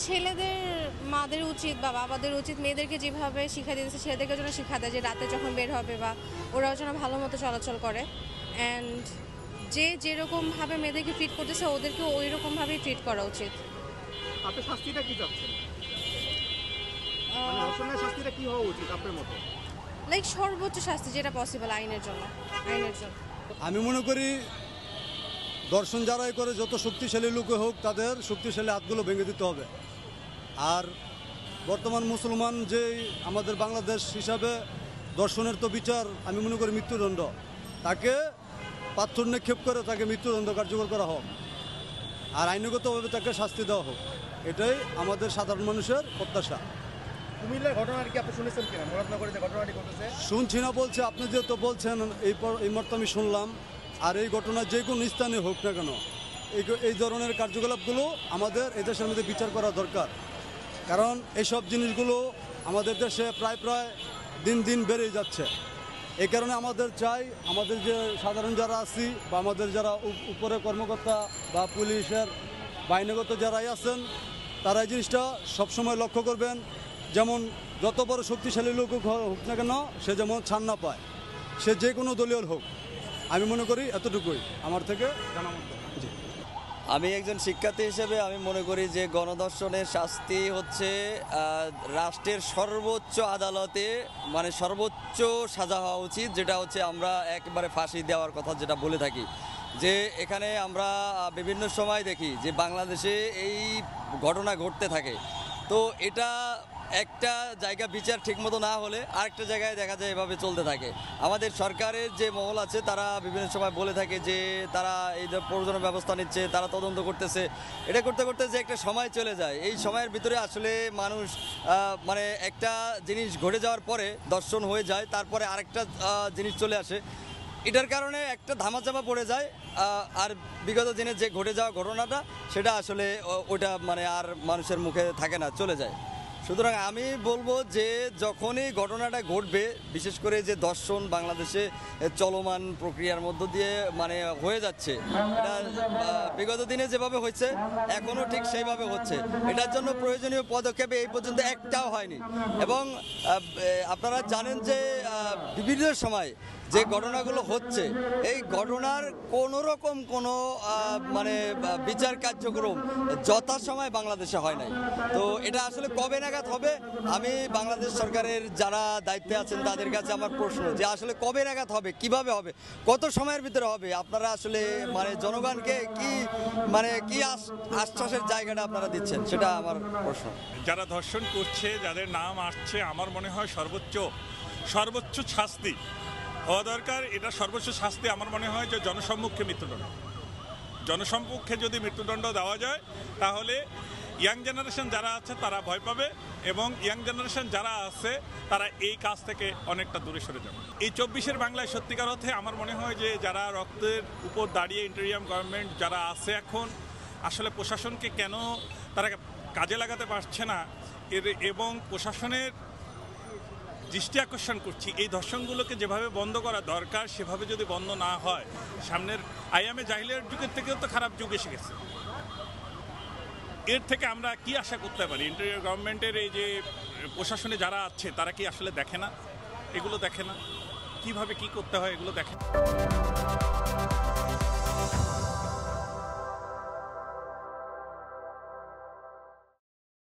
ছেলেদের মাদের উচিত বা বাবাদের উচিত মেয়েদেরকে যেভাবে শিক্ষা দিতেছে ছেলেদেরকে যেন শিক্ষা দেয় যে রাতে যখন বের হবে বা ওরাও যেন ভালো মতো চলাচল করে অ্যান্ড যে যেরকমভাবে মেয়েদেরকে ট্রিট করতেছে ওদেরকে ওই রকমভাবেই ট্রিট করা উচিত। আপনি শাস্তিটা কি চাচ্ছেন? মানে ধর্ষণের শাস্তিটা কি হওয়া উচিত আপনার মতে? লাইক সর্বোচ্চ শাস্তি যেটা পসিবল আইনের জন্য। আমি মনে করি দর্শন যারাই করে যত শক্তিশালী লোক হোক তাদের শক্তিশালী হাতগুলো ভেঙে দিতে হবে। আর বর্তমান মুসলমান যে আমাদের বাংলাদেশ হিসাবে দর্শনের তো বিচার আমি মনে করি মৃত্যুদণ্ড, তাকে পাথর নিক্ষেপ করে তাকে মৃত্যুদণ্ড কার্যকর করা হোক আর আইনগতভাবে তাকে শাস্তি দেওয়া হোক, এটাই আমাদের সাধারণ মানুষের প্রত্যাশা। কুমিল্লার ঘটনাটি কি আপনি শুনেছেন কিনা? মুরাদনগরে যে ঘটনাটি ঘটেছে শুনছি না বলছে, আপনি যেহেতু বলছেন এই মুহূর্তে আমি শুনলাম। আর এই ঘটনা যে কোনো স্থানে হোক না কেন এই ধরনের কার্যকলাপগুলো আমাদের এদেশের মধ্যে বিচার করা দরকার, কারণ এইসব জিনিসগুলো আমাদের দেশে প্রায় দিন দিন বেড়েই যাচ্ছে। এই কারণে আমাদের চাই আমাদের যে সাধারণ যারা আছি বা আমাদের যারা উপরে কর্মকর্তা বা পুলিশের বাহিনীগত যারাই আছেন তারা এই জিনিসটা সবসময় লক্ষ্য করবেন, যেমন যত বড় শক্তিশালী লোক হোক না কেন সে যেমন ছাড় না পায়, সে যে কোনো দলীয় হোক। আমি মনে করি এতটুকুই আমার থেকে জানা মতো। আমি একজন শিক্ষার্থী হিসেবে আমি মনে করি যে গণধর্ষণের শাস্তি হচ্ছে রাষ্ট্রের সর্বোচ্চ আদালতে মানে সর্বোচ্চ সাজা হওয়া উচিত, যেটা হচ্ছে আমরা একেবারে ফাঁসি দেওয়ার কথা যেটা বলে থাকি। যে এখানে আমরা বিভিন্ন সময় দেখি যে বাংলাদেশে এই ঘটনা ঘটতে থাকে, তো এটা একটা জায়গা বিচার ঠিকমতো না হলে আরেকটা জায়গায় দেখা যায় এভাবে চলতে থাকে। আমাদের সরকারের যে মহল আছে তারা বিভিন্ন সময় বলে থাকে যে তারা এই প্রয়োজনীয় ব্যবস্থা নিচ্ছে, তারা তদন্ত করতেছে। এটা করতে করতে যে একটা সময় চলে যায়, এই সময়ের ভিতরে আসলে মানুষ মানে একটা জিনিস ঘটে যাওয়ার পরে দর্শন হয়ে যায়, তারপরে আরেকটা জিনিস চলে আসে। এটার কারণে একটা ধামাচাপা পড়ে যায়, আর বিগত দিনে যে ঘটে যাওয়া ঘটনাটা সেটা আসলে ওটা মানে আর মানুষের মুখে থাকে না, চলে যায়। সুতরাং আমি বলবো যে যখনই ঘটনাটা ঘটবে, বিশেষ করে যে দর্শন বাংলাদেশে চলমান প্রক্রিয়ার মধ্য দিয়ে মানে হয়ে যাচ্ছে, এটা বিগত দিনে যেভাবে হয়েছে এখনও ঠিক সেইভাবে হচ্ছে। এটার জন্য প্রয়োজনীয় পদক্ষেপ এই পর্যন্ত একটাও হয়নি। এবং আপনারা জানেন যে বিভিন্ন সময় যে ঘটনাগুলো হচ্ছে এই ঘটনার কোনোরকম কোনো মানে বিচার কার্যক্রম যথাসময়ে বাংলাদেশে হয় নাই। তো এটা আসলে কবে নাগাদ হবে? আমি বাংলাদেশ সরকারের যারা দায়িত্বে আছেন তাদের কাছে আমার প্রশ্ন যে আসলে কবে নাগাদ হবে, কিভাবে হবে, কত সময়ের ভিতরে হবে? আপনারা আসলে মানে জনগণকে কি আশ্বাসের জায়গাটা আপনারা দিচ্ছেন, সেটা আমার প্রশ্ন। যারা ধর্ষণ করছে, যাদের নাম আসছে, আমার মনে হয় সর্বোচ্চ শাস্তি হওয়া দরকার। এটা সর্বোচ্চ শাস্তি আমার মনে হয় যে জনসম্মুখে মৃত্যুদণ্ড। জনসম্মুখে যদি মৃত্যুদণ্ড দেওয়া যায় তাহলে ইয়াং জেনারেশন যারা আছে তারা ভয় পাবে এবং ইয়াং জেনারেশন যারা আছে তারা এই কাজ থেকে অনেকটা দূরে সরে যাবে। এই 24-এর বাংলায় সত্যিকার অর্থে আমার মনে হয় যে যারা রক্তের উপর দাঁড়িয়ে ইন্টেরিয়াম গভর্নমেন্ট যারা আছে এখন আসলে প্রশাসনকে কেন তারা কাজে লাগাতে পারছে না এবং প্রশাসনের দৃষ্টি আকর্ষণ করছি এই ধর্ষণগুলোকে যেভাবে বন্ধ করা দরকার সেভাবে যদি বন্ধ না হয় সামনের আইয়ামে জাহিলিয়ার যুগের থেকেও তো খারাপ যুগ এসে গেছে। এর থেকে আমরা কি আশা করতে পারি? ইন্টেরিয়র গভর্নমেন্টের এই যে প্রশাসনে যারা আছে তারা কি আসলে দেখে না, এগুলো দেখে না, কিভাবে কি করতে হয় এগুলো দেখে না।